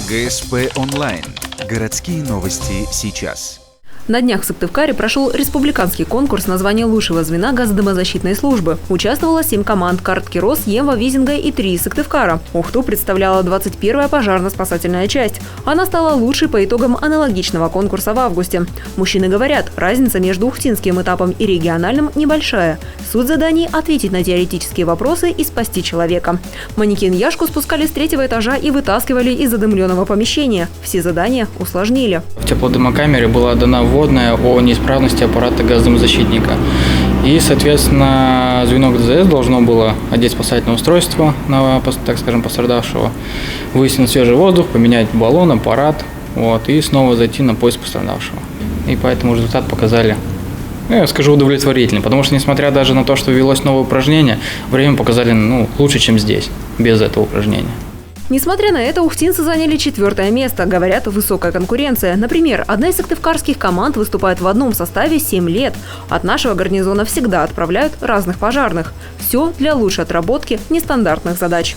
ГСП онлайн. Городские новости сейчас. На днях в Сыктывкаре прошел республиканский конкурс на звание лучшего звена газодомозащитной службы. Участвовало 7 команд: Карткирос, Емва, Визинга и 3 из Сыктывкара. Ухту представляла 21-я пожарно-спасательная часть. Она стала лучшей по итогам аналогичного конкурса в августе. Мужчины говорят, разница между ухтинским этапом и региональным небольшая. Суть заданий – ответить на теоретические вопросы и спасти человека. Манекен Яшку спускали с 3-го этажа и вытаскивали из задымленного помещения. Все задания усложнили. В теплодымокамере была дана вводная о неисправности аппарата газодомозащитника. И, соответственно, звено ГДЗС должно было одеть спасательное устройство на, так скажем, пострадавшего, вытянуть свежий воздух, поменять баллон, аппарат, и снова зайти на поиск пострадавшего. И поэтому результат показали, я скажу, удовлетворительный, потому что, несмотря даже на то, что ввелось новое упражнение, время показали лучше, чем здесь, без этого упражнения. Несмотря на это, ухтинцы заняли 4-е место. Говорят, высокая конкуренция. Например, одна из сыктывкарских команд выступает в одном составе 7 лет. От нашего гарнизона всегда отправляют разных пожарных. Все для лучшей отработки нестандартных задач.